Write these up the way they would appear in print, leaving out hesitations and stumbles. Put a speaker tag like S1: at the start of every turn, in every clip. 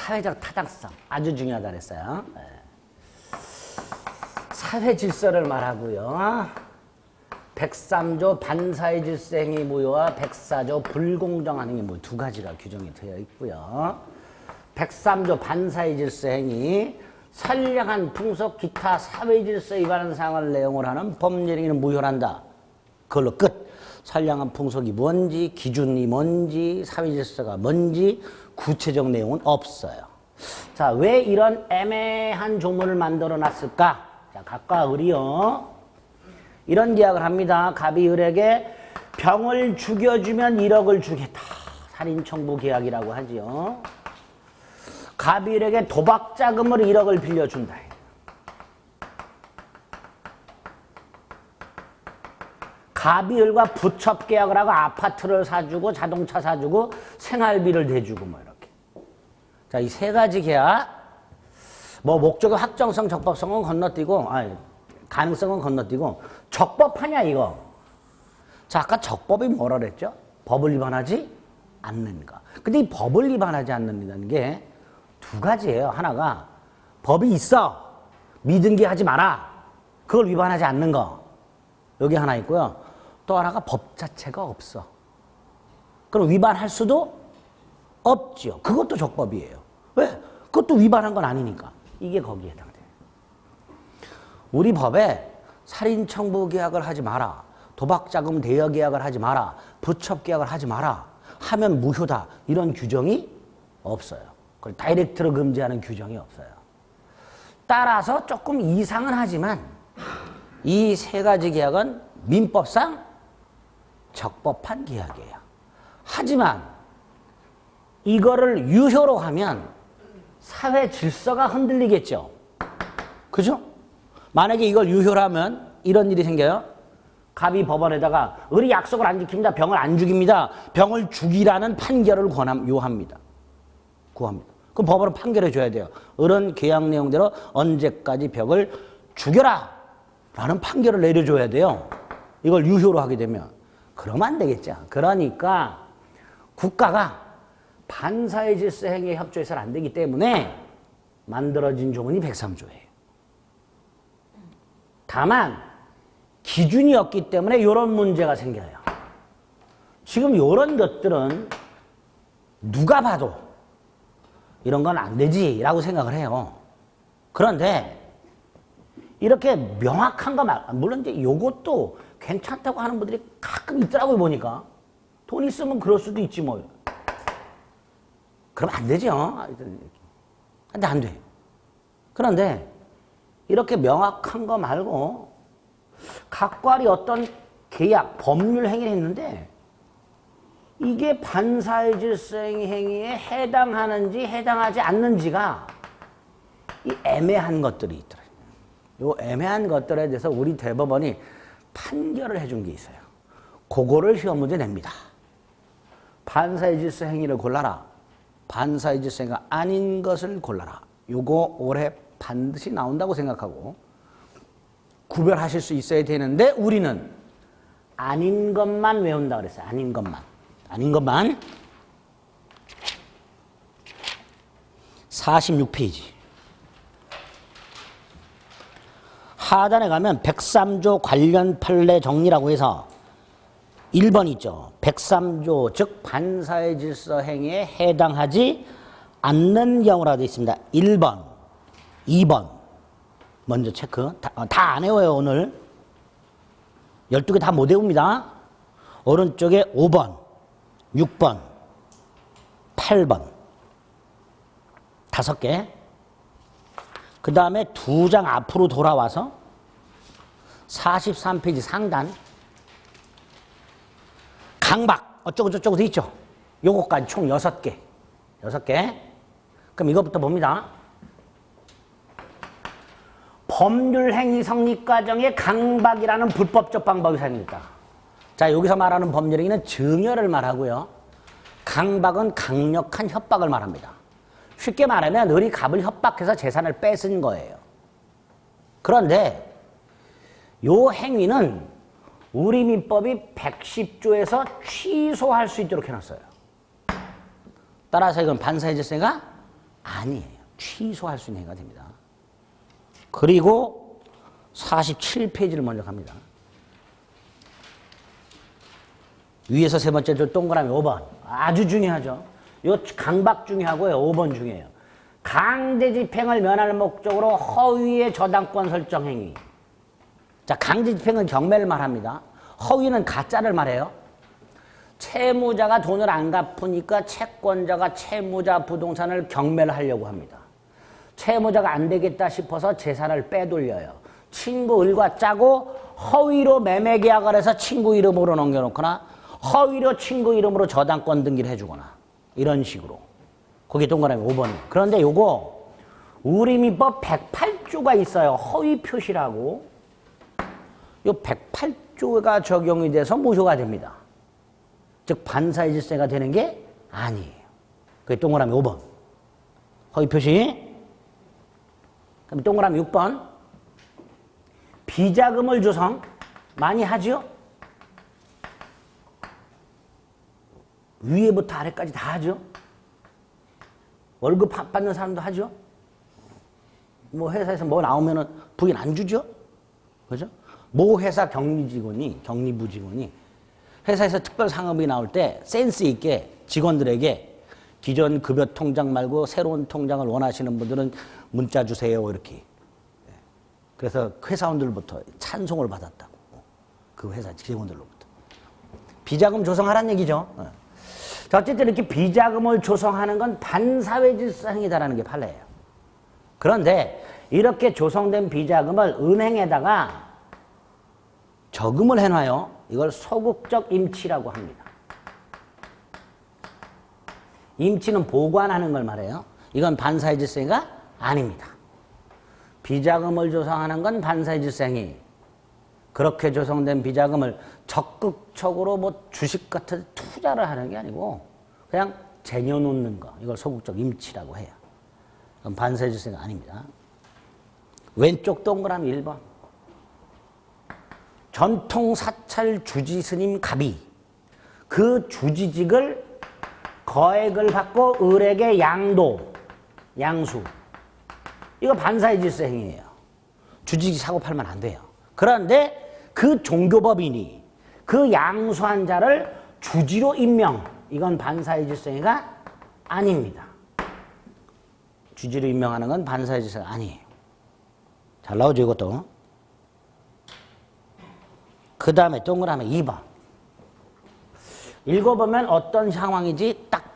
S1: 사회적 타당성 아주 중요하다 그랬어요. 사회 질서를 말하고요. 103조 반사회 질서 행위 무효와 104조 불공정한 행위 무효 두 가지가 규정이 되어 있고요. 103조 반사회 질서 행위 선량한 풍속 기타 사회 질서 위반하는 사항을 내용을 하는 법률 행위는 무효한다. 그걸로 끝. 선량한 풍속이 뭔지 기준이 뭔지 사회 질서가 뭔지 구체적 내용은 없어요. 자, 왜 이런 애매한 조문을 만들어 놨을까? 자, 갑과 을이요. 이런 계약을 합니다. 갑이 을에게 병을 죽여주면 1억을 주겠다. 살인청부 계약이라고 하지요. 갑이 을에게 도박자금으로 1억을 빌려준다. 갑이 을과 부첩 계약을 하고 아파트를 사주고 자동차 사주고 생활비를 대주고 뭐 이렇게. 자, 이 세 가지 계약 뭐 목적의 확정성, 적법성은 건너뛰고 가능성은 건너뛰고 적법하냐 이거. 자, 아까 적법이 뭐라 그랬죠? 법을 위반하지 않는 거. 근데 이 법을 위반하지 않는다는 게 두 가지예요. 하나가 법이 있어. 미등기 하지 마라. 그걸 위반하지 않는 거. 여기 하나 있고요. 또 하나가 법 자체가 없어. 그럼 위반할 수도 없죠. 그것도 적법이에요. 왜? 그것도 위반한 건 아니니까. 이게 거기에 해당돼요. 우리 법에 살인청부 계약을 하지 마라. 도박자금 대여 계약을 하지 마라. 부첩 계약을 하지 마라. 하면 무효다. 이런 규정이 없어요. 그걸 다이렉트로 금지하는 규정이 없어요. 따라서 조금 이상은 하지만 이 세 가지 계약은 민법상 적법한 계약이에요. 하지만 이거를 유효로 하면 사회 질서가 흔들리겠죠. 그죠? 만약에 이걸 유효로 하면 이런 일이 생겨요. 갑이 법원에다가 을이 약속을 안 지킵니다. 병을 안 죽입니다. 병을 죽이라는 판결을 요합니다. 구합니다. 그럼 법원은 판결해 줘야 돼요. 을은 계약 내용대로 언제까지 병을 죽여라 라는 판결을 내려줘야 돼요. 이걸 유효로 하게 되면. 그러면 안 되겠죠. 그러니까 국가가 반사회 질서 행위에 협조해서는 안 되기 때문에 만들어진 조문이 103조예요. 다만 기준이 없기 때문에 이런 문제가 생겨요. 지금 이런 것들은 누가 봐도 이런 건 안 되지 라고 생각을 해요. 그런데 이렇게 명확한 거 물론 이제 요것도 괜찮다고 하는 분들이 가끔 있더라고요. 보니까 돈 있으면 그럴 수도 있지 뭐. 그럼 안 되죠. 근데 안 돼. 그런데 이렇게 명확한 거 말고 각괄이 어떤 계약, 법률 행위를 했는데 이게 반사회 질서 행위에 해당하는지 해당하지 않는지가 이 애매한 것들이 있더라고요. 요 애매한 것들에 대해서 우리 대법원이 판결을 해준 게 있어요. 그거를 시험 문제 냅니다. 반사회 질서 행위를 골라라. 반사회 질서 행위가 아닌 것을 골라라. 요거 올해 반드시 나온다고 생각하고 구별하실 수 있어야 되는데 우리는 아닌 것만 외운다 그랬어요. 아닌 것만. 아닌 것만. 46페이지. 하단에 가면 103조 관련 판례 정리라고 해서 1번 있죠. 103조 즉 반사회 질서 행위에 해당하지 않는 경우라고 되어 있습니다. 1번, 2번 먼저 체크. 다 안 외워요 오늘. 12개 다 못 외웁니다. 오른쪽에 5번, 6번, 8번 5개. 그 다음에 2장 앞으로 돌아와서 43페이지 상단 강박 어쩌고저쩌고 돼 있죠. 요거까지 총 6개. 6개. 그럼 이것부터 봅니다. 법률 행위 성립 과정에 강박이라는 불법적 방법이 사용됐다. 자, 여기서 말하는 법률 행위는 증여를 말하고요. 강박은 강력한 협박을 말합니다. 쉽게 말하면 을이 갑을 협박해서 재산을 뺏은 거예요. 그런데 요 행위는 우리 민법이 110조에서 취소할 수 있도록 해놨어요. 따라서 이건 반사회 질서가 아니에요. 취소할 수 있는 행위가 됩니다. 그리고 47페이지를 먼저 갑니다. 위에서 세 번째 줄 동그라미 5번. 아주 중요하죠. 요 강박 중요하고요. 5번 중요해요. 강제 집행을 면할 목적으로 허위의 저당권 설정 행위. 자, 강제 집행은 경매를 말합니다. 허위는 가짜를 말해요. 채무자가 돈을 안 갚으니까 채권자가 채무자 부동산을 경매를 하려고 합니다. 채무자가 안 되겠다 싶어서 재산을 빼돌려요. 친구 을과 짜고 허위로 매매 계약을 해서 친구 이름으로 넘겨놓거나 허위로 친구 이름으로 저당권 등기를 해주거나 이런 식으로. 거기 동그라미 5번이에요. 그런데 요거 우리민법 108조가 있어요. 허위 표시라고. 요 108조가 적용이 돼서 무효가 됩니다. 즉 반사의 질서가 되는 게 아니에요. 그게 동그라미 5번. 허위 표시. 그럼 동그라미 6번. 비자금을 조성 많이 하죠? 위에부터 아래까지 다 하죠? 월급 받는 사람도 하죠? 뭐 회사에서 뭐 나오면은 부인 안 주죠? 그죠? 모 회사 경리부 직원이 회사에서 특별 상업이 나올 때 센스 있게 직원들에게 기존 급여 통장 말고 새로운 통장을 원하시는 분들은 문자 주세요 이렇게. 그래서 회사원들부터 찬송을 받았다고. 그 회사 직원들로부터. 비자금 조성하라는 얘기죠. 자, 어쨌든 이렇게 비자금을 조성하는 건 반사회 질서 행위다라는 게 판례예요. 그런데 이렇게 조성된 비자금을 은행에다가 저금을 해놔요. 이걸 소극적 임치라고 합니다. 임치는 보관하는 걸 말해요. 이건 반사회 질서 행위가 아닙니다. 비자금을 조성하는 건 반사회 질서 행위. 그렇게 조성된 비자금을 적극적으로 뭐 주식 같은 투자를 하는 게 아니고 그냥 쟁여놓는 거. 이걸 소극적 임치라고 해요. 그건 반사회 질서 행위가 아닙니다. 왼쪽 동그라미 1번. 전통 사찰 주지 스님 갑이 그 주지직을 거액을 받고 을에게 양수. 이거 반사회 질서 행위예요. 주지직 사고 팔면 안 돼요. 그런데 그 종교법인이 그 양수한 자를 주지로 임명. 이건 반사회 질서 행위가 아닙니다. 주지로 임명하는 건 반사회 질서가 아니에요. 잘 나오죠, 이것도. 그 다음에 동그라미 2번. 읽어보면 어떤 상황인지 딱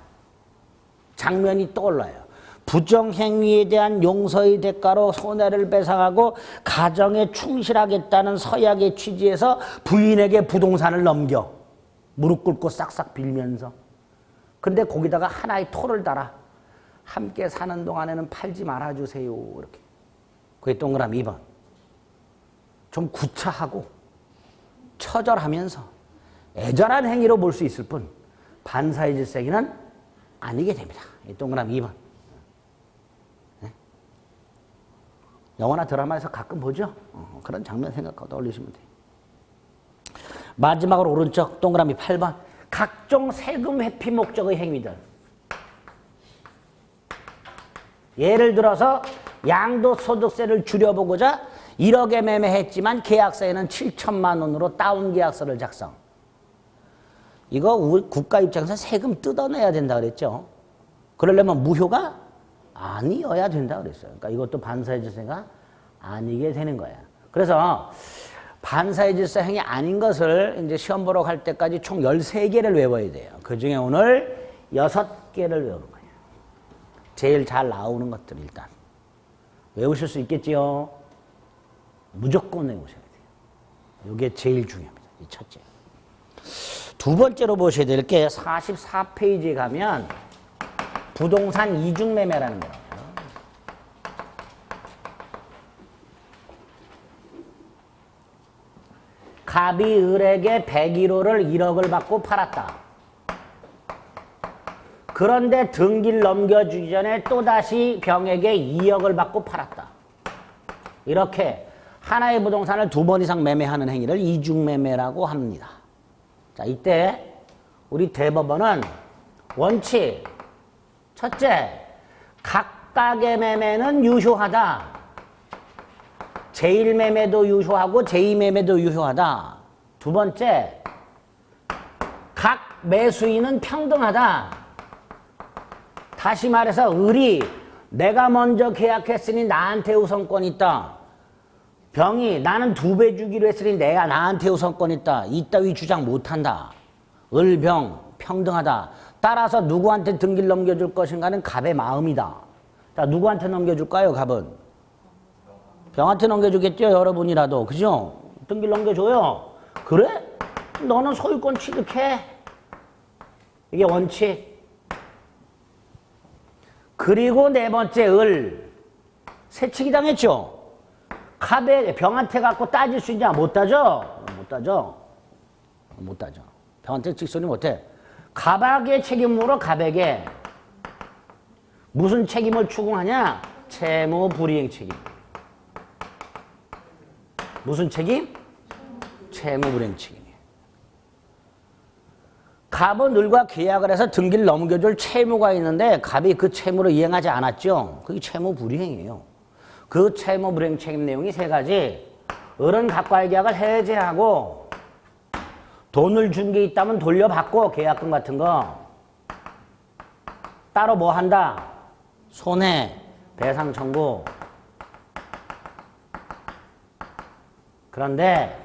S1: 장면이 떠올라요. 부정행위에 대한 용서의 대가로 손해를 배상하고 가정에 충실하겠다는 서약의 취지에서 부인에게 부동산을 넘겨. 무릎 꿇고 싹싹 빌면서. 근데 거기다가 하나의 토를 달아. 함께 사는 동안에는 팔지 말아주세요. 이렇게. 그게 동그라미 2번. 좀 구차하고 처절하면서 애절한 행위로 볼 수 있을 뿐 반사회 질서 행위는 아니게 됩니다. 동그라미 2번. 네? 영화나 드라마에서 가끔 보죠? 그런 장면 생각하고 떠올리시면 돼요. 마지막으로 오른쪽 동그라미 8번. 각종 세금 회피 목적의 행위들. 예를 들어서 양도소득세를 줄여보고자 1억에 매매했지만 계약서에는 7천만 원으로 다운 계약서를 작성. 이거 우리 국가 입장에서 세금 뜯어내야 된다 그랬죠. 그러려면 무효가 아니어야 된다 그랬어요. 그러니까 이것도 반사회 질서가 아니게 되는 거야. 그래서 반사회 질서 행위 아닌 것을 이제 시험 보러 갈 때까지 총 13개를 외워야 돼요. 그 중에 오늘 6개를 외우는 거예요. 제일 잘 나오는 것들 일단. 외우실 수 있겠지요? 무조건 외우셔야 돼요. 이게 제일 중요합니다. 이 첫째. 두 번째로 보셔야 될 게 44페이지에 가면 부동산 이중매매라는 거예요. 갑이 을에게 101호를 1억을 받고 팔았다. 그런데 등기를 넘겨주기 전에 또다시 병에게 2억을 받고 팔았다. 이렇게 하나의 부동산을 2번 이상 매매하는 행위를 이중매매라고 합니다. 자, 이때 우리 대법원은 원칙 첫째, 각 각각의 매매는 유효하다. 제1매매도 유효하고 제2매매도 유효하다. 두 번째, 각 매수인은 평등하다. 다시 말해서 을이 내가 먼저 계약했으니 나한테 우선권 있다. 병이 나는 2배 주기로 했으니 내가 나한테 우선권 있다. 이따위 주장 못한다. 을, 병 평등하다. 따라서 누구한테 등기를 넘겨줄 것인가는 갑의 마음이다. 자, 누구한테 넘겨줄까요, 갑은? 병한테 넘겨주겠죠, 여러분이라도. 그죠? 등기를 넘겨줘요. 그래? 너는 소유권 취득해. 이게 원칙. 그리고 네 번째, 을. 세칙이 당했죠? 갑에 병한테 갖고 따질 수 있냐? 못 따져? 못 따져. 못 따져. 병한테 직선이 못해. 갑에게 책임으로 갑에게 무슨 책임을 추궁하냐? 채무 불이행 책임. 무슨 책임? 채무 불이행 책임이에요. 갑은 을과 계약을 해서 등기를 넘겨줄 채무가 있는데 갑이 그 채무를 이행하지 않았죠. 그게 채무 불이행이에요. 그 채무 불이행 책임 내용이 세 가지. 을은 갑과의 계약을 해제하고 돈을 준 게 있다면 돌려받고 계약금 같은 거. 따로 뭐 한다? 손해, 배상 청구. 그런데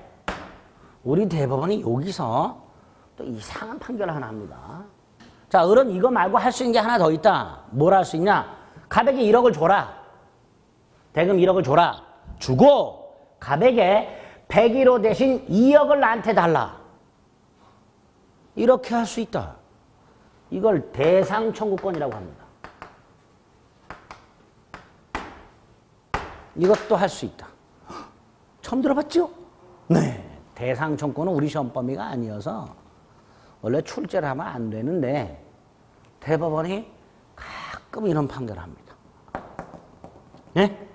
S1: 우리 대법원이 여기서 또 이상한 판결을 하나 합니다. 자, 을은 이거 말고 할 수 있는 게 하나 더 있다. 뭘 할 수 있냐? 갑에게 1억을 줘라. 대금 1억을 줘라. 주고 갑에게 101호 대신 2억을 나한테 달라. 이렇게 할 수 있다. 이걸 대상 청구권이라고 합니다. 이것도 할 수 있다. 처음 들어봤죠? 네. 대상 청구는 우리 시험 범위가 아니어서 원래 출제를 하면 안 되는데 대법원이 가끔 이런 판결을 합니다. 네?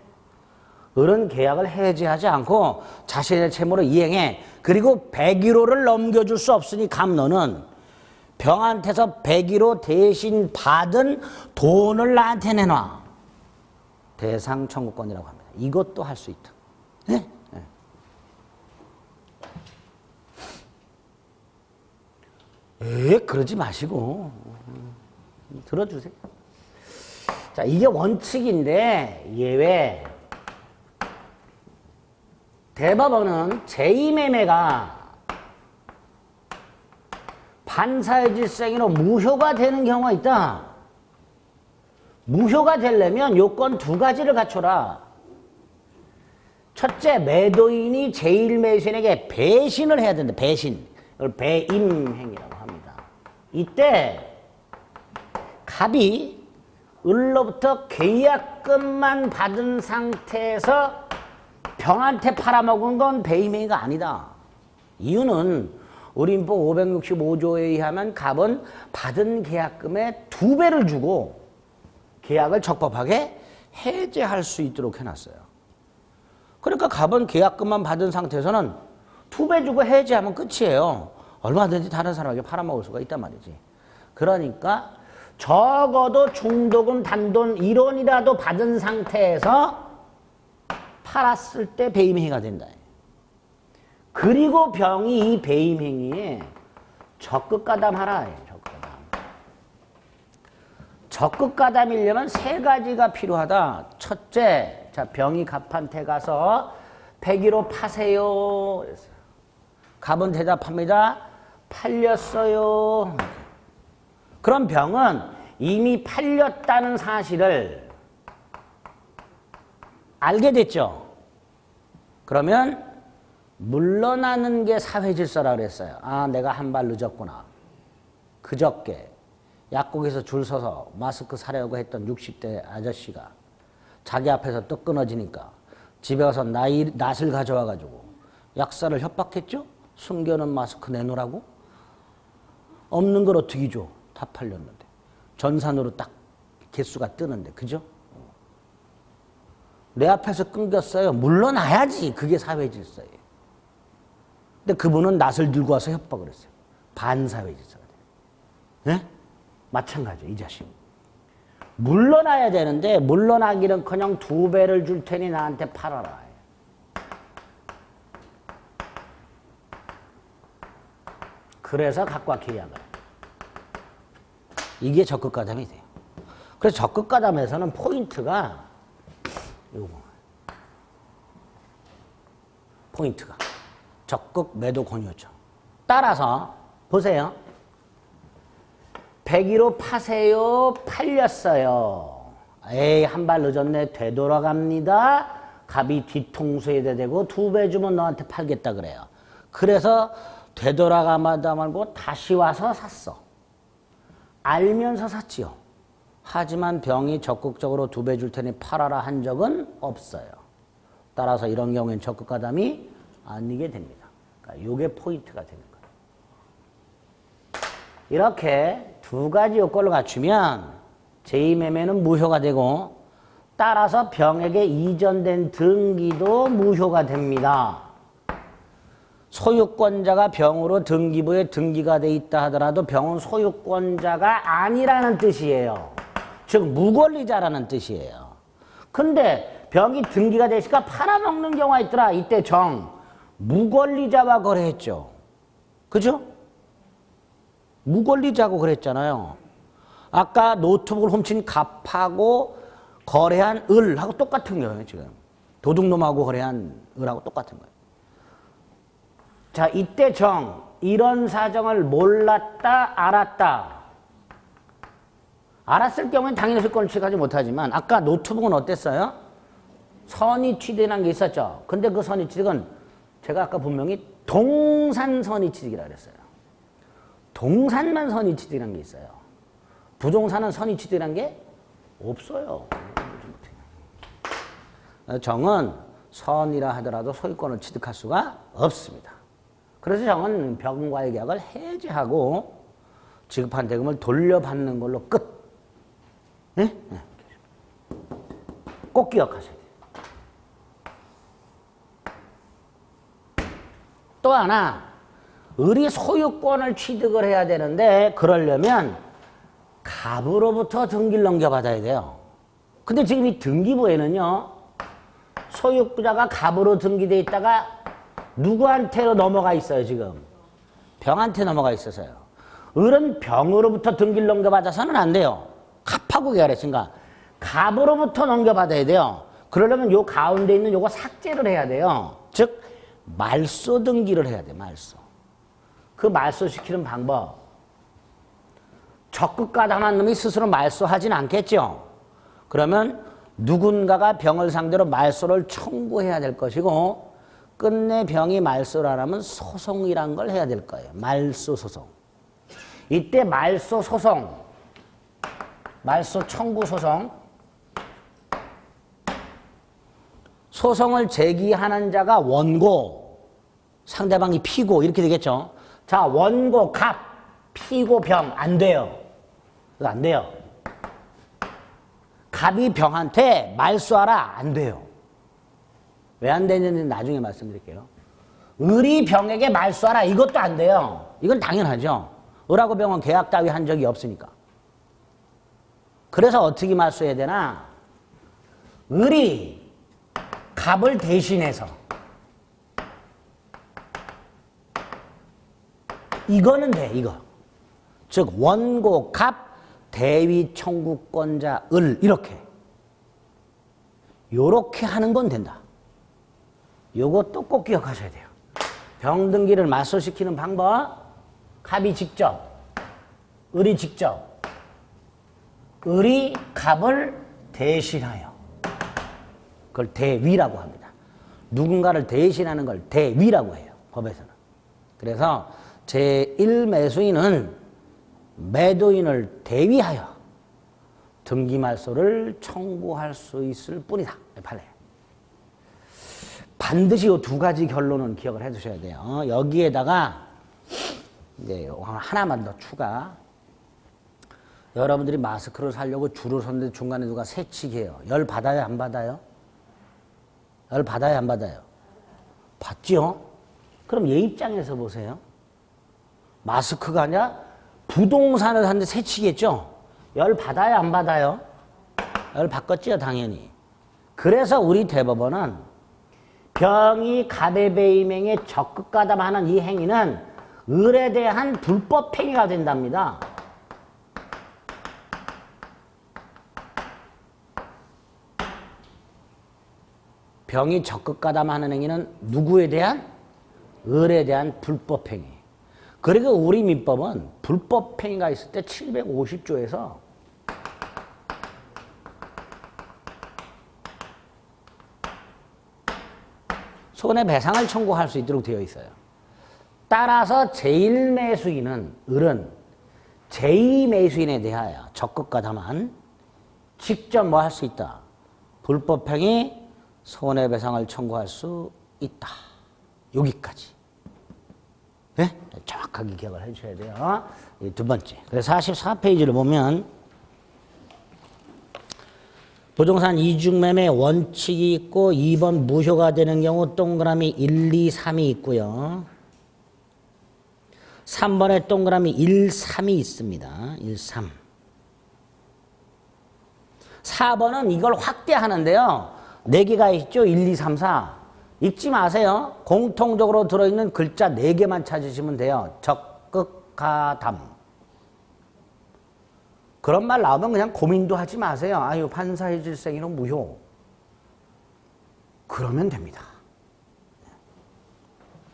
S1: 을은 계약을 해지하지 않고 자신의 채무를 이행해. 그리고 101호를 넘겨줄 수 없으니 갑 너는 병한테서 101호 대신 받은 돈을 나한테 내놔. 대상 청구권이라고 합니다. 이것도 할 수 있다. 네? 그러지 마시고 들어주세요. 자, 이게 원칙인데 예외. 대법원은 제2매매가 반사의 질성으로 무효가 되는 경우가 있다. 무효가 되려면 요건 두 가지를 갖춰라. 첫째, 매도인이 제1매수인에게 배신을 해야 된다. 배신. 이걸 배임행위라고 합니다. 이때 갑이 을로부터 계약금만 받은 상태에서 병한테 팔아먹은 건 배임행위가 아니다. 이유는 우리인법 565조에 의하면 갑은 받은 계약금의 2배를 주고 계약을 적법하게 해제할 수 있도록 해놨어요. 그러니까 갑은 계약금만 받은 상태에서는 2배 주고 해제하면 끝이에요. 얼마든지 다른 사람에게 팔아먹을 수가 있단 말이지. 그러니까 적어도 중도금, 단돈 1원이라도 받은 상태에서 팔았을 때 배임행위가 된다. 그리고 병이 이 배임행위에 적극가담하라. 적극가담이려면 세 가지가 필요하다. 첫째, 자, 병이 갑한테 가서 101호 파세요. 갑은 대답합니다. 팔렸어요. 그럼 병은 이미 팔렸다는 사실을 알게 됐죠. 그러면 물러나는 게 사회질서라 그랬어요. 아, 내가 한 발 늦었구나. 그저께 약국에서 줄 서서 마스크 사려고 했던 60대 아저씨가 자기 앞에서 또 끊어지니까 집에 가서 낫을 가져와가지고 약사를 협박했죠? 숨겨놓은 마스크 내놓으라고? 없는 걸 어떻게 줘? 다 팔렸는데. 전산으로 딱 개수가 뜨는데. 그죠? 내 앞에서 끊겼어요. 물러나야지. 그게 사회질서예요. 근데 그분은 낫을 들고 와서 협박을 했어요. 반사회질서가 돼요. 네? 마찬가지예요. 이 자식. 물러나야 되는데 물러나기는커녕 2배를 줄 테니 나한테 팔아라. 그래서 갖과 계약을. 이게 적극가담이 돼요. 그래서 적극가담에서는 포인트가 요거. 포인트가 적극 매도 권유죠. 따라서 보세요. 102로 파세요. 팔렸어요. 에이, 한 발 늦었네. 되돌아갑니다. 갑이 뒤통수에 대고 2배 주면 너한테 팔겠다 그래요. 그래서 되돌아가마다 말고 다시 와서 샀어. 알면서 샀지요. 하지만 병이 적극적으로 2배 줄 테니 팔아라 한 적은 없어요. 따라서 이런 경우엔 적극가담이 아니게 됩니다. 그러니까 이게 포인트가 되는 거예요. 이렇게 2가지 요건을 갖추면 제2매매는 무효가 되고 따라서 병에게 이전된 등기도 무효가 됩니다. 소유권자가 병으로 등기부에 등기가 돼 있다 하더라도 병은 소유권자가 아니라는 뜻이에요. 즉 무권리자라는 뜻이에요. 근데 병이 등기가 돼 있으니까 팔아먹는 경우가 있더라. 이때 무권리자와 거래했죠. 그죠? 무권리자고 그랬잖아요. 아까 노트북을 훔친 갑하고 거래한 을하고 똑같은 거예요. 지금 도둑놈하고 거래한 을하고 똑같은 거예요. 자, 이때 이런 사정을 몰랐다, 알았다. 알았을 경우엔 당연히 소유권을 취득하지 못하지만 아까 노트북은 어땠어요? 선의취득이라는 게 있었죠. 근데 그 선의취득은 제가 아까 분명히 동산 선의취득이라고 그랬어요. 동산만 선의취득이라는 게 있어요. 부동산은 선의취득이라는 게 없어요. 정은 선이라 하더라도 소유권을 취득할 수가 없습니다. 그래서 정은 병과의 계약을 해지하고 지급한 대금을 돌려받는 걸로 끝. 네? 네. 꼭 기억하셔야 돼요. 또 하나, 을이 소유권을 취득을 해야 되는데 그러려면 갑으로부터 등기를 넘겨받아야 돼요. 근데 지금 이 등기부에는요, 소유자가 갑으로 등기되어 있다가 누구한테로 넘어가 있어요, 지금? 병한테 넘어가 있어서요. 을은 병으로부터 등기를 넘겨받아서는 안 돼요. 갑하고 계약했으니까 갑으로부터 넘겨받아야 돼요. 그러려면 요 가운데 있는 요거 삭제를 해야 돼요. 즉 말소 등기를 해야 돼. 말소. 그 말소시키는 방법. 적극가담한 놈이 스스로 말소하진 않겠죠. 그러면 누군가가 병을 상대로 말소를 청구해야 될 것이고 끝내 병이 말소를 안 하면 소송이란 걸 해야 될 거예요. 말소 소송. 이때 말소 소송, 말소 청구 소송, 소송을 제기하는 자가 원고, 상대방이 피고 이렇게 되겠죠. 자, 원고 갑, 피고 병 안 돼요. 이거 안 돼요. 갑이 병한테 말소하라 안 돼요. 왜 안 되는지 나중에 말씀드릴게요. 을이 병에게 말소하라 이것도 안 돼요. 이건 당연하죠. 을하고 병은 계약 따위 한 적이 없으니까. 그래서 어떻게 말소해야 되나? 을이 갑을 대신해서 이거는 돼, 이거. 즉 원고 갑 대위 청구권자 을 이렇게 요렇게 하는 건 된다. 요것도 꼭 기억하셔야 돼요. 병등기를 말소시키는 방법, 갑이 직접, 을이 직접, 을이 갑을 대신하여, 그걸 대위라고 합니다. 누군가를 대신하는 걸 대위라고 해요, 법에서는. 그래서 제1매수인은 매도인을 대위하여 등기말소를 청구할 수 있을 뿐이다. 판례. 반드시 이 2가지 결론은 기억을 해 두셔야 돼요. 여기에다가 이제 하나만 더 추가. 여러분들이 마스크를 사려고 줄을 섰는데 중간에 누가 새치기 해요. 열 받아요, 안 받아요? 열 받아요, 안 받아요? 받죠? 그럼 얘 입장에서 보세요. 마스크가 아니라 부동산을 샀는데 새치겠죠? 열 받아요, 안 받아요? 이걸 바꿨죠, 당연히. 그래서 우리 대법원은 병이 갑의 배임행에 적극가담하는 이 행위는 을에 대한 불법 행위가 된답니다. 병이 적극가담하는 행위는 누구에 대한? 을에 대한 불법 행위. 그리고 우리 민법은 불법 행위가 있을 때 750조에서 손해배상을 청구할 수 있도록 되어 있어요. 따라서 제1매수인은 을은 제2매수인에 대하여 적극가담한 직접 뭐 할 수 있다. 불법행위 손해배상을 청구할 수 있다. 여기까지. 네? 정확하게 기억을 해주셔야 돼요. 두 번째. 그래서 44페이지를 보면 부동산 이중매매 원칙이 있고 2번 무효가 되는 경우 동그라미 1, 2, 3이 있고요. 3번에 동그라미 1, 3이 있습니다. 1, 3. 4번은 이걸 확대하는데요. 4개가 있죠. 1, 2, 3, 4. 읽지 마세요. 공통적으로 들어있는 글자 4개만 찾으시면 돼요. 적극가담. 그런 말 나오면 그냥 고민도 하지 마세요. 아유, 판사의 질생이는 무효. 그러면 됩니다.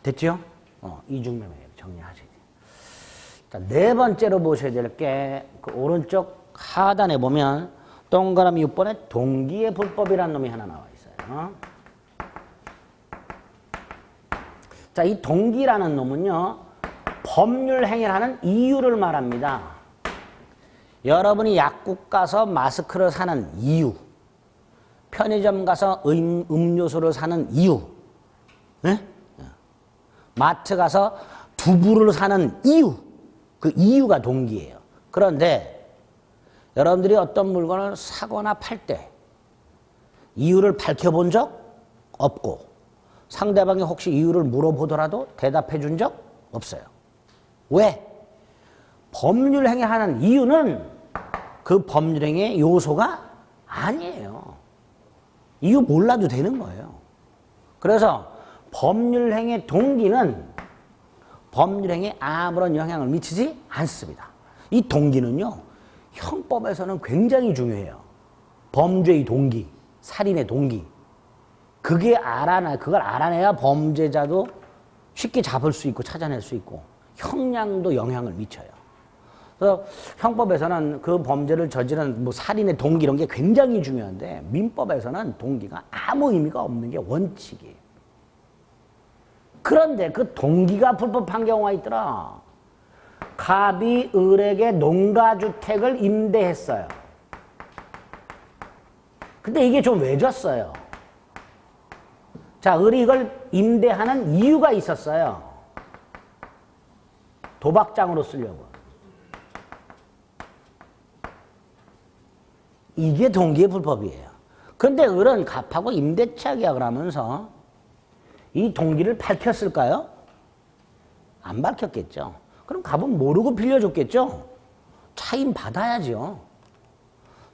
S1: 됐죠? 이중매매 정리하셔야 돼요. 자, 네 번째로 보셔야 될 게 그 오른쪽 하단에 보면 동그라미 6번에 동기의 불법이라는 놈이 하나 나와 있어요. 자, 이 동기라는 놈은요, 법률 행위를 하는 이유를 말합니다. 여러분이 약국 가서 마스크를 사는 이유, 편의점 가서 음료수를 사는 이유, 네? 마트 가서 두부를 사는 이유, 그 이유가 동기예요. 그런데 여러분들이 어떤 물건을 사거나 팔 때 이유를 밝혀본 적 없고 상대방이 혹시 이유를 물어보더라도 대답해 준 적 없어요. 왜? 법률행위 하는 이유는 그 법률행위의 요소가 아니에요. 이유 몰라도 되는 거예요. 그래서 법률행위의 동기는 법률행위에 아무런 영향을 미치지 않습니다. 이 동기는요, 형법에서는 굉장히 중요해요. 범죄의 동기, 살인의 동기. 그걸 알아내야 범죄자도 쉽게 잡을 수 있고 찾아낼 수 있고 형량도 영향을 미쳐요. 그래서 형법에서는 그 범죄를 저지른 뭐 살인의 동기 이런 게 굉장히 중요한데 민법에서는 동기가 아무 의미가 없는 게 원칙이에요. 그런데 그 동기가 불법한 경우가 있더라. 갑이 을에게 농가주택을 임대했어요. 근데 이게 좀 외졌어요. 자, 을이 이걸 임대하는 이유가 있었어요. 도박장으로 쓰려고. 이게 동기의 불법이에요. 그런데 을은 갑하고 임대차 계약을 하면서 이 동기를 밝혔을까요? 안 밝혔겠죠. 그럼 갑은 모르고 빌려줬겠죠. 차임 받아야죠.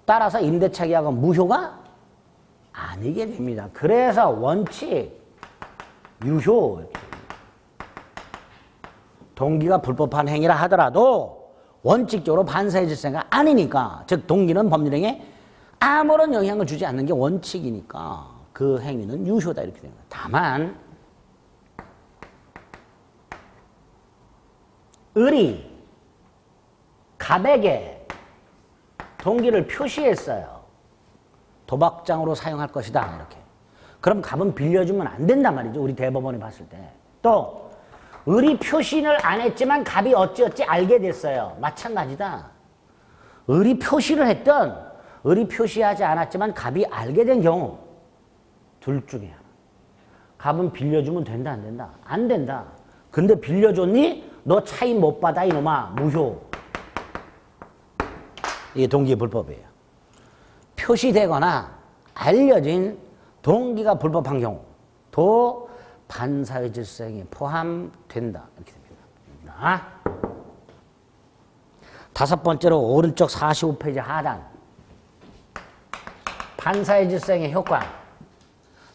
S1: 따라서 임대차 계약은 무효가 아니게 됩니다. 그래서 원칙, 유효. 동기가 불법한 행위라 하더라도 원칙적으로 반사의 질서가 아니니까, 즉 동기는 법률행위에 아무런 영향을 주지 않는 게 원칙이니까 그 행위는 유효다 이렇게 됩니다. 다만 을이 갑에게 동기를 표시했어요. 도박장으로 사용할 것이다 이렇게. 그럼 갑은 빌려주면 안 된단 말이죠. 우리 대법원이 봤을 때. 또 을이 표시를 안 했지만 갑이 어찌어찌 알게 됐어요. 마찬가지다. 을이 표시를 했던 을이 표시하지 않았지만 갑이 알게 된 경우 둘 중에 하나. 갑은 빌려주면 된다 안 된다? 안 된다. 근데 빌려줬니? 너 차임 못 받아 이놈아. 무효. 이게 동기의 불법이에요. 표시되거나 알려진 동기가 불법한 경우도 반사의 질서행위에 포함된다. 이렇게 됩니다. 다섯 번째로 오른쪽 45페이지 하단. 반사의 질서행위 효과.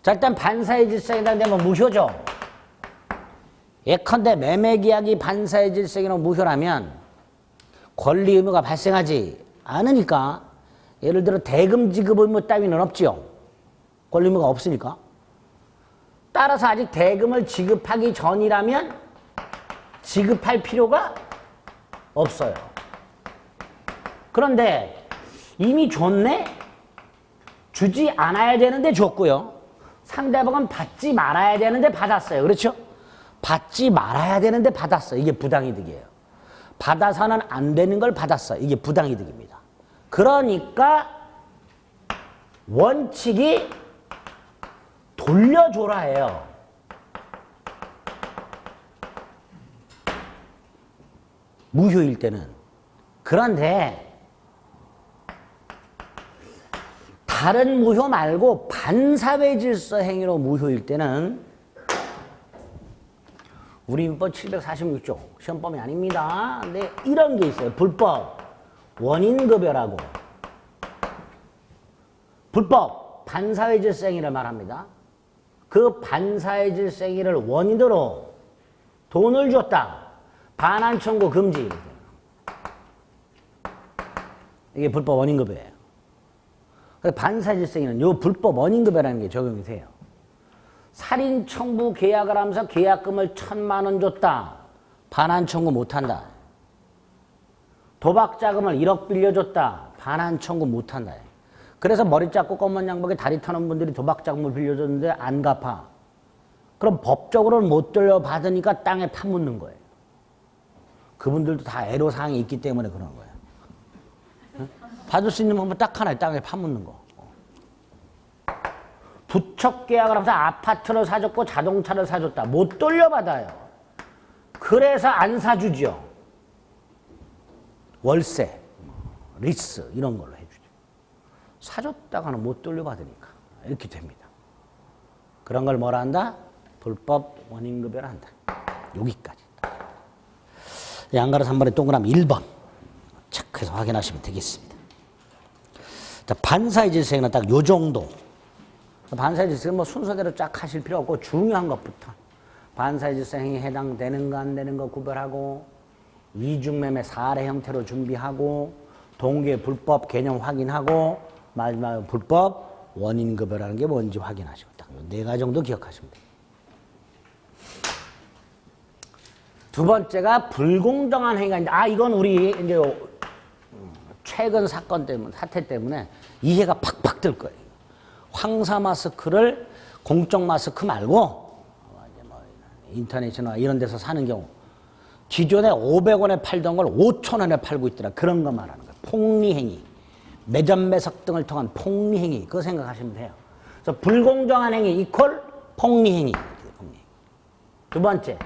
S1: 자, 일단 반사의 질서행위라는 게 뭐 무효죠. 예컨대 매매계약이 반사의 질서행위로 무효라면 권리 의무가 발생하지 않으니까 예를 들어 대금 지급 의무 따위는 없지요. 권리 의무가 없으니까. 따라서 아직 대금을 지급하기 전이라면 지급할 필요가 없어요. 그런데 이미 줬네? 주지 않아야 되는데 줬고요. 상대방은 받지 말아야 되는데 받았어요. 그렇죠? 받지 말아야 되는데 받았어요. 이게 부당이득이에요. 받아서는 안 되는 걸 받았어요. 이게 부당이득입니다. 그러니까 원칙이 돌려줘라예요. 무효일 때는. 그런데 다른 무효 말고 반사회 질서 행위로 무효일 때는 우리 민법 746조 시험범위 아닙니다. 근데 이런 게 있어요. 불법 원인급여라고. 불법 반사회 질서 행위를 말합니다. 그 반사회 질서 행위를 원인으로 돈을 줬다. 반환 청구 금지. 이게 불법 원인급여예요. 반사회 질서 행위는 이 불법 원인급여라는 게 적용이 돼요. 살인 청부 계약을 하면서 계약금을 1,000만 원 줬다. 반환 청구 못한다. 도박 자금을 1억 빌려줬다. 반환 청구 못한다. 그래서 머리 작고 검은 양복에 다리 타는 분들이 도박 자금을 빌려줬는데 안 갚아. 그럼 법적으로는 못 돌려받으니까 땅에 파묻는 거예요. 그분들도 다 애로사항이 있기 때문에 그런 거예요. 받을 수 있는 방법 딱 하나에 땅에 파묻는 거. 부척 계약을 하면서 아파트를 사줬고 자동차를 사줬다. 못 돌려받아요. 그래서 안 사주죠. 월세, 리스 이런 걸로 해주죠. 사줬다가는 못 돌려받으니까 이렇게 됩니다. 그런 걸 뭐라 한다? 불법 원인급여라 한다. 여기까지. 양가로 3번에 동그라미 1번 체크해서 확인하시면 되겠습니다. 자, 반사의 질서행위는 딱 요 정도. 반사의 질서는 뭐 순서대로 쫙 하실 필요 없고 중요한 것부터 반사의 질서행위에 해당되는 거 안 되는 거 구별하고 이중매매 사례 형태로 준비하고 동계 불법 개념 확인하고 마지막으로 불법 원인급여라는 게 뭔지 확인하시고 딱 네 가지 정도 기억하시면 돼요. 두 번째가 불공정한 행위가 있는데 이건 우리 이제 최근 사건 때문에 사태 때문에 이해가 팍팍 들 거예요. 황사 마스크를 공적 마스크 말고 인터넷이나 이런 데서 사는 경우 기존에 500원에 팔던 걸 5,000원에 팔고 있더라. 그런 거 말하는 거예요. 폭리행위, 매점 매석 등을 통한 폭리행위. 그거 생각하시면 돼요. 그래서 불공정한 행위 이퀄 폭리행위. 두 번째,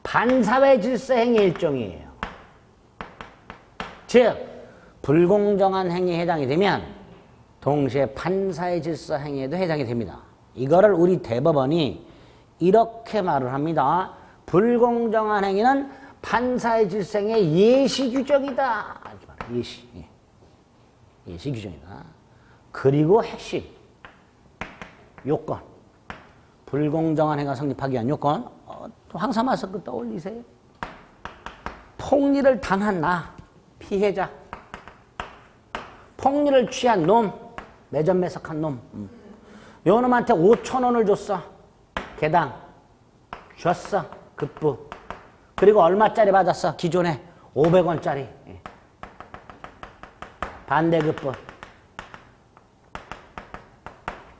S1: 반사회 질서 행위 일종이에요. 즉, 불공정한 행위에 해당이 되면 동시에 반사회 질서 행위에도 해당이 됩니다. 이거를 우리 대법원이 이렇게 말을 합니다. 불공정한 행위는 반사회 질서 행위의 예시 규정이다. 예시. 예시 규정이다. 그리고 핵심. 요건. 불공정한 행위가 성립하기 위한 요건. 황사 마스크 떠올리세요. 폭리를 당한 나, 피해자. 폭리를 취한 놈, 매점 매석한 놈. 요 놈한테 5,000원을 줬어. 개당. 줬어. 급부. 그리고 얼마짜리 받았어? 기존에 500원짜리. 반대급부.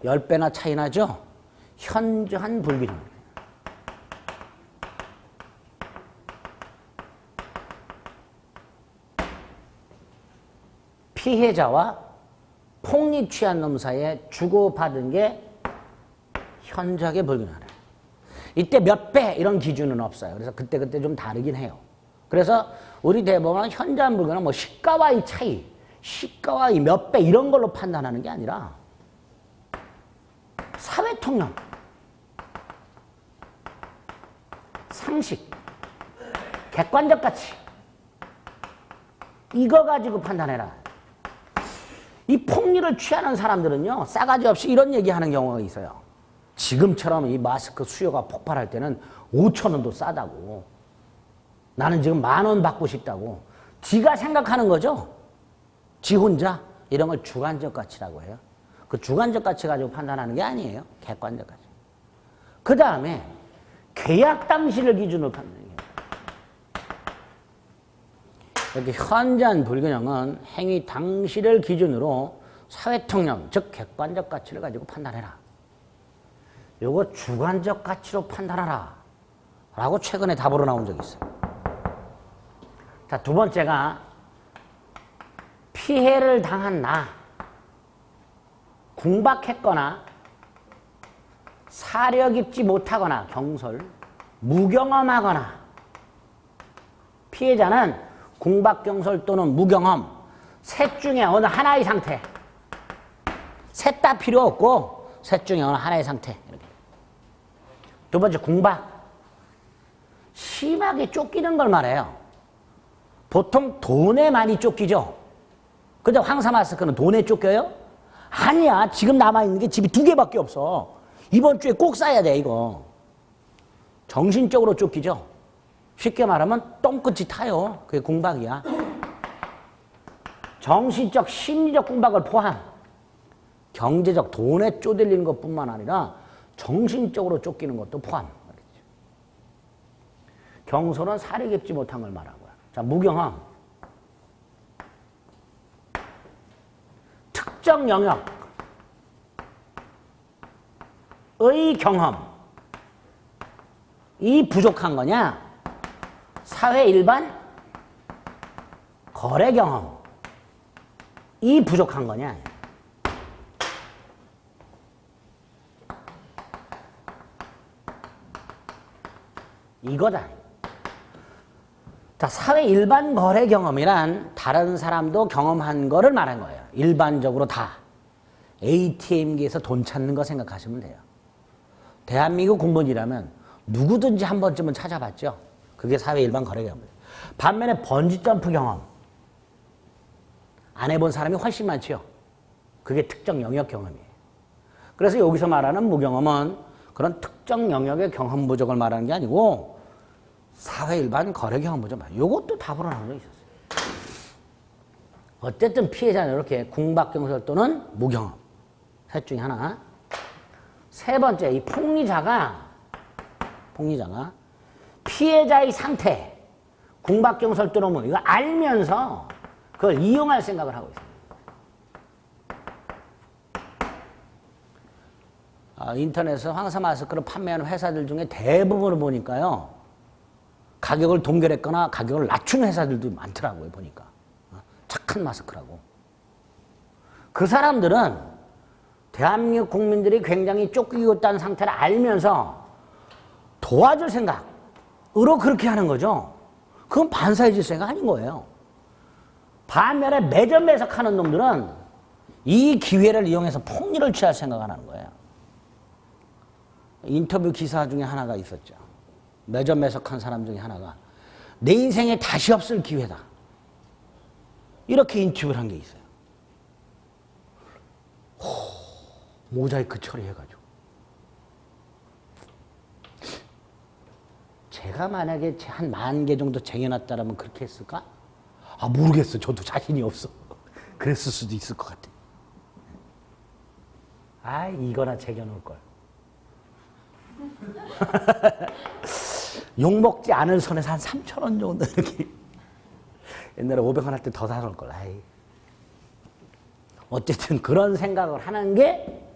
S1: 10배나 차이 나죠? 현저한 불균형입니다. 피해자와 폭리 취한 놈 사이에 주고받은 게 현저하게 불균형하네. 이때 몇 배 이런 기준은 없어요. 그래서 그때그때 좀 다르긴 해요. 그래서 우리 대법원은 현저한 불균형은 뭐 시가와의 차이, 시가와의 몇 배 이런 걸로 판단하는 게 아니라 사회통념, 상식, 객관적 가치 이거 가지고 판단해라. 이 폭리를 취하는 사람들은요, 싸가지 없이 이런 얘기하는 경우가 있어요. 지금처럼 이 마스크 수요가 폭발할 때는 5,000원도 싸다고. 나는 지금 10,000원 받고 싶다고. 지가 생각하는 거죠. 지 혼자. 이런 걸 주관적 가치라고 해요. 그 주관적 가치 가지고 판단하는 게 아니에요. 객관적 가치. 그 다음에 계약 당시를 기준으로 판단해요. 이렇게 현재한 불균형은 행위 당시를 기준으로 사회통념, 즉 객관적 가치를 가지고 판단해라. 요거 주관적 가치로 판단하라 라고 최근에 답으로 나온 적이 있어요. 자, 두 번째가 피해를 당한 나, 궁박했거나 사려 깊지 못하거나 경솔, 무경험하거나. 피해자는 궁박, 경솔 또는 무경험, 셋 중에 어느 하나의 상태. 셋 다 필요 없고 셋 중에 어느 하나의 상태. 이렇게. 두 번째, 궁박. 심하게 쫓기는 걸 말해요. 보통 돈에 많이 쫓기죠. 근데 황사 마스크는 돈에 쫓겨요? 아니야. 지금 남아있는 게 집이 2개밖에 없어. 이번 주에 꼭 싸야 돼, 이거. 정신적으로 쫓기죠. 쉽게 말하면 똥끝이 타요. 그게 궁박이야. 정신적, 심리적 궁박을 포함. 경제적, 돈에 쪼들리는 것뿐만 아니라 정신적으로 쫓기는 것도 포함. 경솔은 사려 깊지 못한 걸 말하고요. 자, 무경험. 특정 영역의 경험이 부족한 거냐? 사회 일반 거래 경험이 부족한 거냐? 이거다. 자, 사회 일반 거래 경험이란 다른 사람도 경험한 거를 말한 거예요. 일반적으로 다. ATM기에서 돈 찾는 거 생각하시면 돼요. 대한민국 국민이라면 누구든지 한 번쯤은 찾아봤죠. 그게 사회 일반 거래 경험이에요. 반면에 번지점프 경험. 안 해본 사람이 훨씬 많죠. 그게 특정 영역 경험이에요. 그래서 여기서 말하는 무경험은 그런 특정 영역의 경험 부족을 말하는 게 아니고 사회 일반 거래 경험 부족. 이것도 답으로 나온 적이 있었어요. 어쨌든 피해자는 이렇게 궁박, 경솔 또는 무경험. 셋 중에 하나. 세 번째, 이 폭리자가 피해자의 상태, 궁박, 경솔 또는 뭐 이거 알면서 그걸 이용할 생각을 하고 있습니다. 인터넷에서 황사 마스크를 판매하는 회사들 중에 대부분을 보니까요, 가격을 동결했거나 가격을 낮춘 회사들도 많더라고요, 보니까. 착한 마스크라고. 그 사람들은 대한민국 국민들이 굉장히 쫓기고 있다는 상태를 알면서 도와줄 생각으로 그렇게 하는 거죠. 그건 반사회 질서가 아닌 거예요. 반면에 매점 매석하는 놈들은 이 기회를 이용해서 폭리를 취할 생각을 하는 거예요. 인터뷰 기사 중에 하나가 있었죠. 매점 매석한 사람 중에 하나가 내 인생에 다시 없을 기회다. 이렇게 인터뷰를 한 게 있어요. 모자이크 처리해가지고. 제가 만약에 한 10,000개 정도 쟁여놨다라면 그렇게 했을까? 모르겠어. 저도 자신이 없어. 그랬을 수도 있을 것 같아. 이거나 쟁여놓을걸. 욕먹지 않을 선에서 한 3,000원 정도 이렇게. 옛날에 500원 할 때 더 사놓을걸. 어쨌든 그런 생각을 하는 게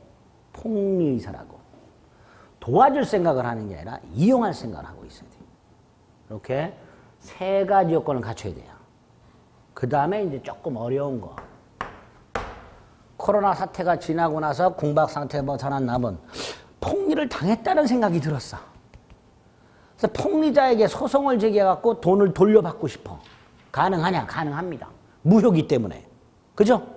S1: 폭리의사라고. 도와줄 생각을 하는 게 아니라 이용할 생각을 하고 있어야 돼요. 이렇게 세 가지 요건을 갖춰야 돼요. 그 다음에 이제 조금 어려운 거. 코로나 사태가 지나고 나서 궁박 상태에 벗어난 남은 폭리를 당했다는 생각이 들었어. 그래서 폭리자에게 소송을 제기해갖고 돈을 돌려받고 싶어. 가능하냐? 가능합니다. 무효기 때문에. 그죠?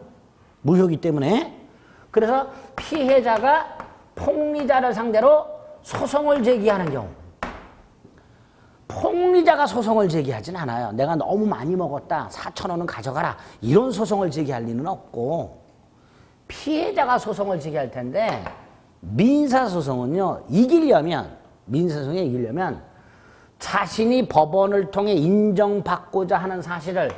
S1: 무효기 때문에. 그래서 피해자가 폭리자를 상대로 소송을 제기하는 경우. 폭리자가 소송을 제기하진 않아요. 내가 너무 많이 먹었다. 4,000원은 가져가라. 이런 소송을 제기할 리는 없고. 피해자가 소송을 제기할 텐데 민사소송은요, 민사소송에 이기려면 자신이 법원을 통해 인정받고자 하는 사실을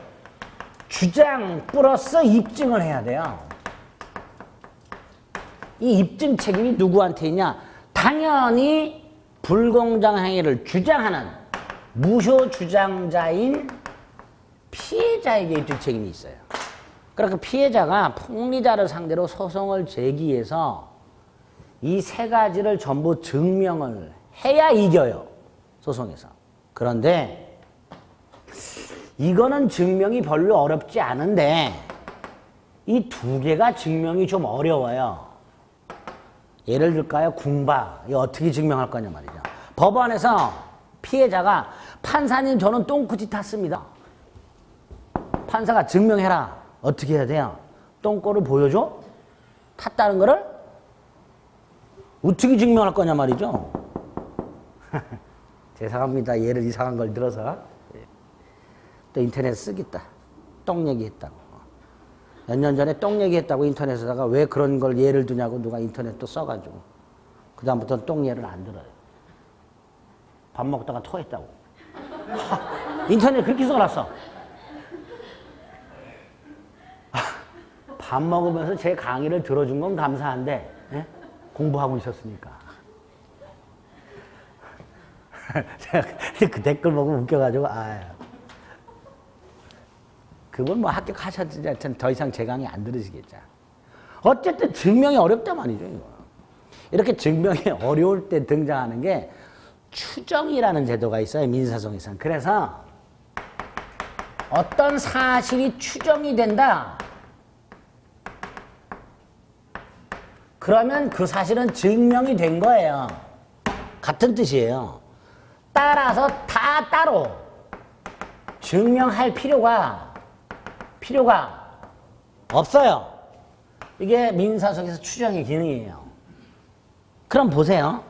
S1: 주장 플러스 입증을 해야 돼요. 이 입증 책임이 누구한테 있냐? 당연히 불공정 행위를 주장하는 무효 주장자인 피해자에게 입증 책임이 있어요. 그러니까 피해자가 폭리자를 상대로 소송을 제기해서 이 세 가지를 전부 증명을 해야 이겨요. 소송에서. 그런데 이거는 증명이 별로 어렵지 않은데 이 두 개가 증명이 좀 어려워요. 예를 들까요? 궁바. 이거 어떻게 증명할 거냐 말이죠. 법원에서 피해자가 판사님 저는 똥꼬치 탔습니다. 판사가 증명해라. 어떻게 해야 돼요? 똥꼬를 보여줘? 탔다는 거를? 어떻게 증명할 거냐 말이죠. 죄송합니다. 예를 이상한 걸 들어서. 또 인터넷 쓰겠다. 똥 얘기했다고. 몇 년 전에 똥 얘기했다고 인터넷에다가 왜 그런 걸 예를 두냐고 누가 인터넷 또 써가지고 그 다음부터는 똥 예를 안 들어요. 밥 먹다가 토했다고. 인터넷 그렇게 써놨어. 밥 먹으면서 제 강의를 들어준 건 감사한데 예? 공부하고 있었으니까. 그 댓글 보고 웃겨가지고 그분 뭐 합격하셨지 하여튼 더 이상 제 강의 안 들으시겠죠. 어쨌든 증명이 어렵단 말이죠. 이거. 이렇게 증명이 어려울 때 등장하는 게 추정이라는 제도가 있어요. 민사소송에서는. 그래서 어떤 사실이 추정이 된다. 그러면 그 사실은 증명이 된 거예요. 같은 뜻이에요. 따라서 다 따로 증명할 필요가 없어요. 이게 민사소송에서 추정의 기능이에요. 그럼 보세요.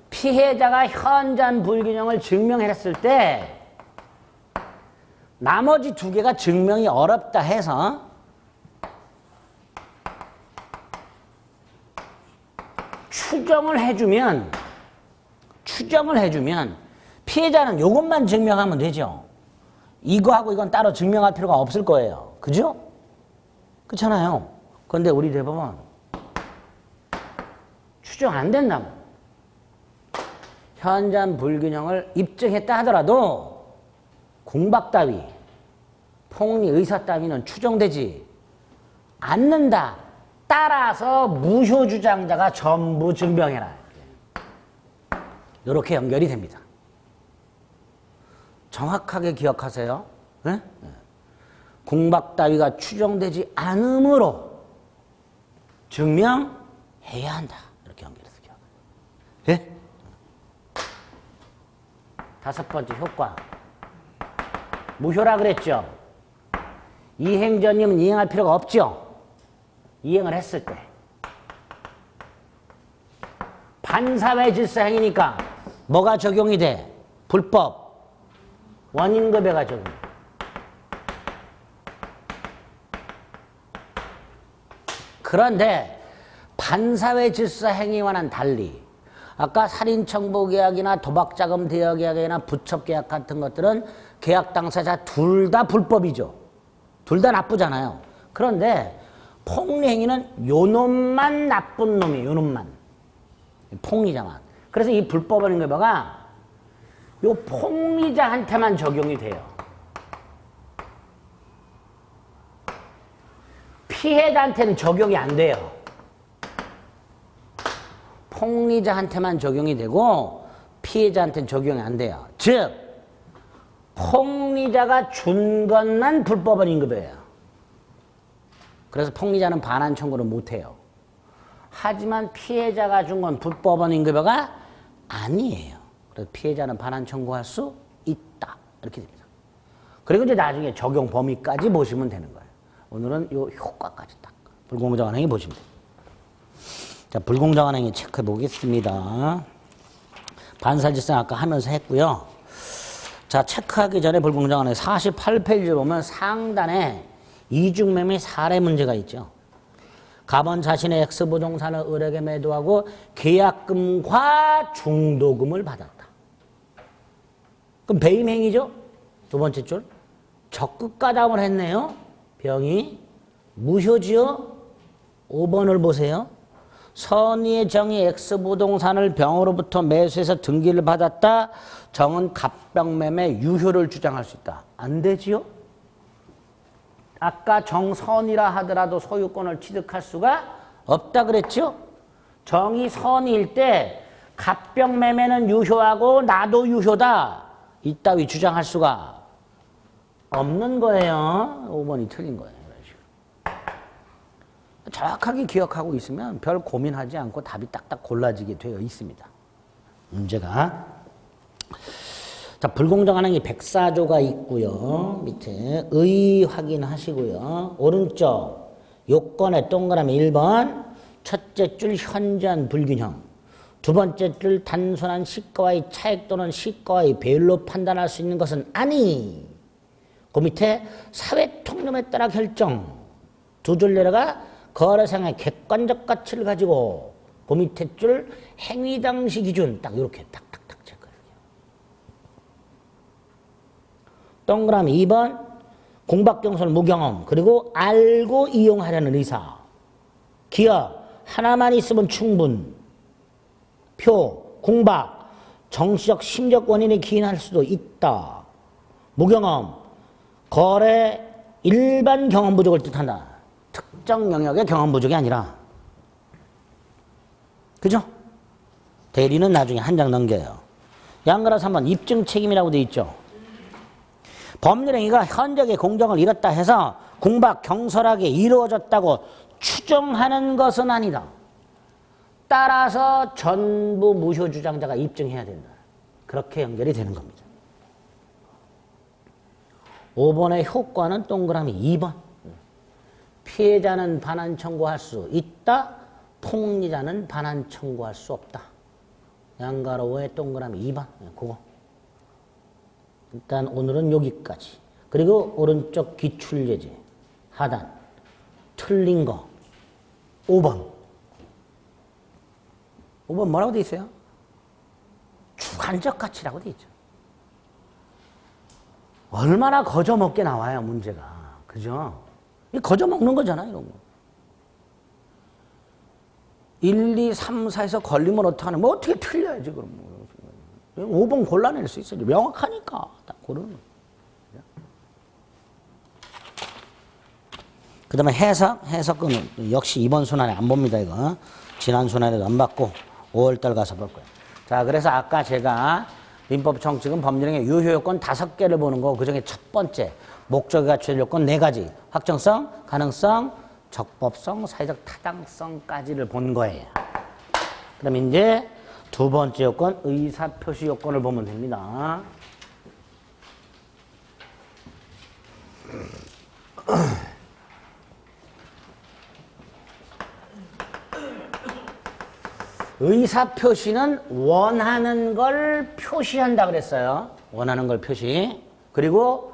S1: 피해자가 현장 불균형을 증명했을 때 나머지 두 개가 증명이 어렵다 해서 추정을 해주면 피해자는 이것만 증명하면 되죠. 이거하고 이건 따로 증명할 필요가 없을 거예요. 그죠? 그렇잖아요. 그런데 우리 대법원 추정 안 된다고. 현장 불균형을 입증했다 하더라도 공박 따위, 폭리 의사 따위는 추정되지 않는다. 따라서 무효 주장자가 전부 증명해라. 이렇게 연결이 됩니다. 정확하게 기억하세요. 네? 공박 따위가 추정되지 않으므로 증명해야 한다. 이렇게 연결해서 기억해요. 예? 다섯 번째 효과. 무효라 그랬죠. 이행전임은 이행할 필요가 없죠. 이행을 했을 때. 반사회 질서 행위니까 뭐가 적용이 돼? 불법. 원인급여가 적용. 그런데 반사회 질서 행위와는 달리 아까 살인청부계약이나 도박자금 대여계약이나 부첩계약 같은 것들은 계약 당사자 둘 다 불법이죠. 둘 다 나쁘잖아요. 그런데 폭리행위는 요놈만 나쁜 놈이에요. 요놈만. 폭리자만. 그래서 이 불법원인급여가 요 폭리자한테만 적용이 돼요. 피해자한테는 적용이 안 돼요. 폭리자한테만 적용이 되고 피해자한테는 적용이 안 돼요. 즉 폭리자가 준 것만 불법원인급여예요. 그래서 폭리자는 반환 청구를 못해요. 하지만 피해자가 준 건 불법원인급여가 아니에요. 그래서 피해자는 반환 청구할 수 있다. 이렇게 됩니다. 그리고 이제 나중에 적용 범위까지 보시면 되는 거예요. 오늘은 요 효과까지 딱 불공정한 행위 보시면 돼요. 자, 불공정한 행위 체크해 보겠습니다. 반사질성 아까 하면서 했고요. 자, 체크하기 전에 불공정한 행위 48페이지 보면 상단에 이중매매 사례 문제가 있죠. 갑은 자신의 X부동산을 을에게 매도하고 계약금과 중도금을 받았다. 그럼 배임행위죠? 두 번째 줄. 적극가담을 했네요. 병이 무효지요? 5번을 보세요. 선의의 정이 X부동산을 병으로부터 매수해서 등기를 받았다. 정은 갑병매매 유효를 주장할 수 있다. 안 되지요? 아까 정선이라 하더라도 소유권을 취득할 수가 없다 그랬죠? 정이 선일 때 갑병매매는 유효하고 나도 유효다. 이따위 주장할 수가 없는 거예요. 5번이 틀린 거예요. 정확하게 기억하고 있으면 별 고민하지 않고 답이 딱딱 골라지게 되어 있습니다. 문제가 자, 불공정한 행위 104조가 있고요. 밑에 의 확인하시고요. 오른쪽 요건의 동그라미 1번 첫째 줄 현저한 불균형 두 번째 줄 단순한 시가와의 차익 또는 시가와의 배율로 판단할 수 있는 것은 아니. 그 밑에 사회통념에 따라 결정 두 줄 내려가 거래상의 객관적 가치를 가지고 그 밑에 줄 행위 당시 기준 딱 이렇게 탁탁탁 체크해요. 동그라미 2번 공박경솔 무경험 그리고 알고 이용하려는 의사 기업 하나만 있으면 충분 표 공박 정치적 심적 원인에 기인할 수도 있다. 무경험 거래 일반 경험 부족을 뜻한다. 특정 영역의 경험 부족이 아니라 그죠? 대리는 나중에 한 장 넘겨요. 양가라 3번 입증 책임이라고 되어 있죠. 법률행위가 현저하게 공정을 잃었다 해서 공박 경솔하게 이루어졌다고 추정하는 것은 아니다. 따라서 전부 무효 주장자가 입증해야 된다. 그렇게 연결이 되는 겁니다. 5번의 효과는 동그라미 2번. 피해자는 반환 청구할 수 있다. 폭리자는 반환 청구할 수 없다. 양가로의 동그라미 2번. 그거. 일단 오늘은 여기까지. 그리고 오른쪽 기출예제. 하단. 틀린 거. 5번. 5번 뭐라고 돼 있어요? 주관적 가치라고 돼 있죠. 얼마나 거저먹게 나와요, 문제가. 그죠? 이 거저먹는 거잖아, 이런 거. 1, 2, 3, 4에서 걸리면 어떡하냐. 뭐 어떻게 틀려야지, 그럼. 5번 골라낼 수 있어요. 명확하니까. 딱 고르는 거예요. 그 다음에 해석은 역시 이번 순환에 안 봅니다, 이거. 지난 순환에도 안 받고 5월달 가서 볼 거예요. 자, 그래서 아까 제가 민법 정칙은 법률행위 유효 요건 5개를 보는 거, 그 중에 첫 번째, 목적이 갖춰질 요건 4가지. 확정성, 가능성, 적법성, 사회적 타당성까지를 본 거예요. 그럼 이제 두 번째 요건, 의사표시 요건을 보면 됩니다. 의사표시는 원하는 걸 표시한다 그랬어요. 원하는 걸 표시. 그리고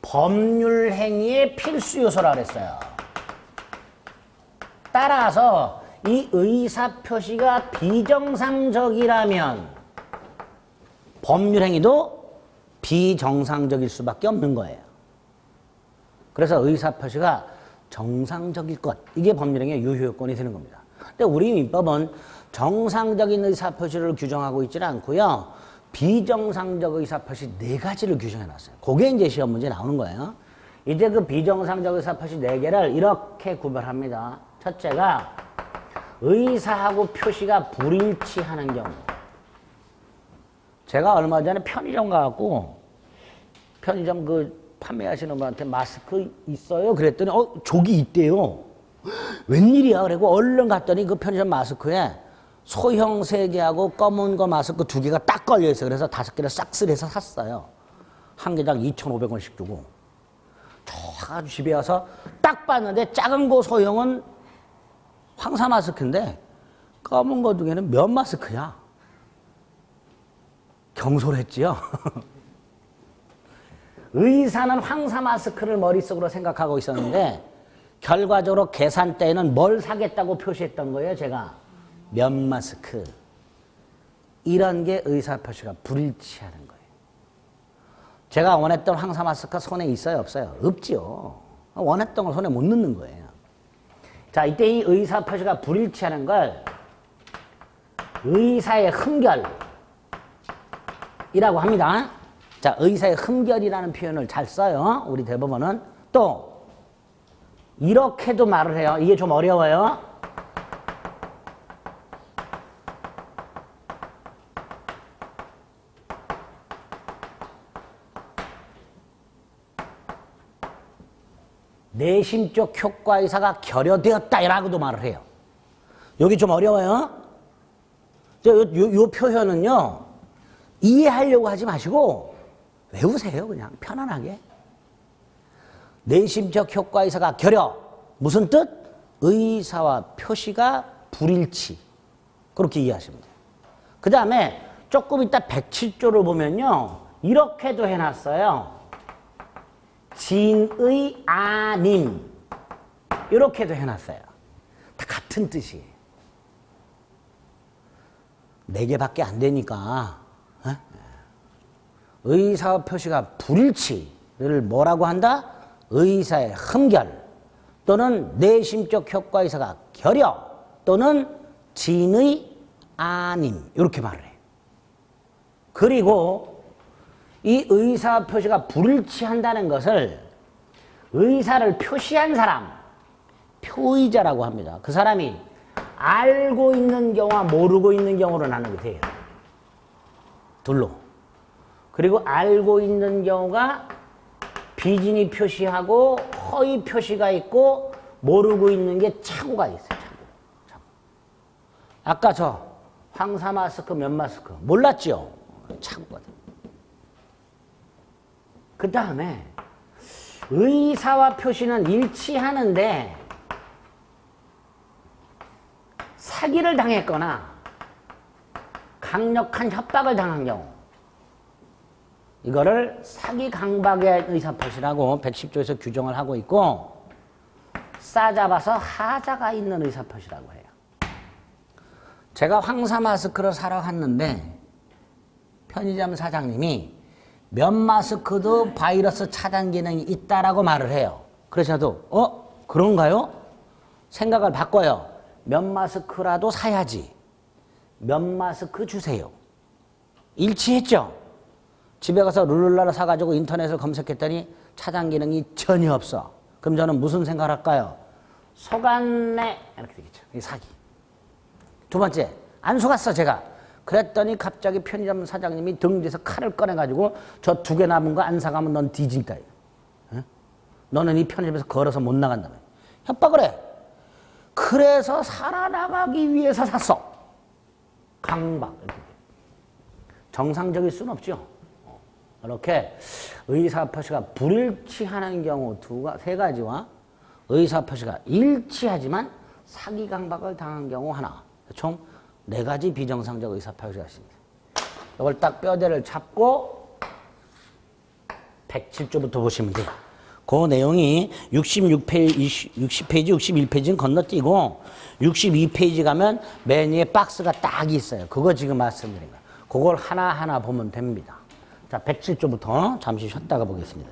S1: 법률 행위의 필수 요소라 그랬어요. 따라서 이 의사표시가 비정상적이라면 법률 행위도 비정상적일 수밖에 없는 거예요. 그래서 의사표시가 정상적일 것. 이게 법률 행위의 유효 요건이 되는 겁니다. 근데 우리 민법은 정상적인 의사표시를 규정하고 있지는 않고요. 비정상적 의사표시 4가지를 규정해놨어요. 그게 이제 시험 문제 나오는 거예요. 이제 그 비정상적 의사표시 4개를 이렇게 구별합니다. 첫째가 의사하고 표시가 불일치하는 경우. 제가 얼마 전에 편의점 가갖고 편의점 그 판매하시는 분한테 마스크 있어요? 그랬더니 저기 있대요. 웬일이야? 그리고 얼른 갔더니 그 편의점 마스크에 소형 3개하고 검은 거 마스크 2개가 딱 걸려있어요. 그래서 5개를 싹쓸이해서 샀어요. 한 개당 2,500원씩 주고. 가지고 집에 와서 딱 봤는데 작은 거 소형은 황사 마스크인데 검은 거 2개는 면 마스크야. 경솔했지요. 의사는 황사 마스크를 머릿속으로 생각하고 있었는데 결과적으로 계산 때에는 뭘 사겠다고 표시했던 거예요, 제가? 면 마스크. 이런 게 의사표시가 불일치하는 거예요. 제가 원했던 황사 마스크 손에 있어요, 없어요? 없죠. 원했던 걸 손에 못 넣는 거예요. 자, 이때 이 의사표시가 불일치하는 걸 의사의 흠결이라고 합니다. 자, 의사의 흠결이라는 표현을 잘 써요. 우리 대법원은. 또 이렇게도 말을 해요. 이게 좀 어려워요. 내심적 효과의사가 결여되었다라고도 말을 해요. 여기 좀 어려워요. 요 표현은요, 이해하려고 하지 마시고 외우세요. 그냥 편안하게. 내심적 효과의사가 결여. 무슨 뜻? 의사와 표시가 불일치. 그렇게 이해하시면 돼요. 그 다음에 조금 이따 107조를 보면요, 이렇게도 해놨어요. 진의 아님. 이렇게도 해놨어요. 다 같은 뜻이에요. 4개밖에 안 되니까. 의사와 표시가 불일치를 뭐라고 한다? 의사의 흠결 또는 내심적 효과의사가 결여 또는 진의 아님. 이렇게 말을 해요. 그리고 이 의사 표시가 불일치한다는 것을 의사를 표시한 사람, 표의자라고 합니다. 그 사람이 알고 있는 경우와 모르고 있는 경우로 나누게 돼요. 둘로. 그리고 알고 있는 경우가 비진이 표시하고 허위 표시가 있고 모르고 있는 게 착오가 있어요. 착오. 아까 저 황사 마스크, 면 마스크 몰랐죠? 착오가 돼요. 그 다음에 의사와 표시는 일치하는데 사기를 당했거나 강력한 협박을 당한 경우, 이거를 사기 강박의 의사표시라고 110조에서 규정을 하고 있고, 싸잡아서 하자가 있는 의사표시라고 해요. 제가 황사 마스크를 사러 갔는데 편의점 사장님이 면 마스크도 바이러스 차단 기능이 있다라고 말을 해요. 그래서 저도 그런가요? 생각을 바꿔요. 면 마스크라도 사야지. 면 마스크 주세요. 일치했죠? 집에 가서 룰루라를 사가지고 인터넷을 검색했더니 차단 기능이 전혀 없어. 그럼 저는 무슨 생각을 할까요? 속았네. 이렇게 되겠죠. 이게 사기. 두 번째, 안 속았어 제가. 그랬더니 갑자기 편의점 사장님이 등 뒤에서 칼을 꺼내가지고 저 2개 남은 거 안 사가면 넌 뒤진다. 너는 이 편의점에서 걸어서 못 나간다며. 협박을 해. 그래서 살아나가기 위해서 샀어. 강박. 정상적일 수는 없죠. 이렇게 의사표시가 불일치하는 경우 3가지와 의사표시가 일치하지만 사기 강박을 당한 경우 하나. 총 4가지 비정상적 의사표시가 있습니다. 이걸 딱 뼈대를 잡고 107조부터 보시면 돼요. 그 내용이 60페이지, 61페이지는 건너뛰고 62페이지 가면 맨 위에 박스가 딱 있어요. 그거 지금 말씀드린 거예요. 그걸 하나하나 보면 됩니다. 자, 107조부터 잠시 쉬었다가 보겠습니다.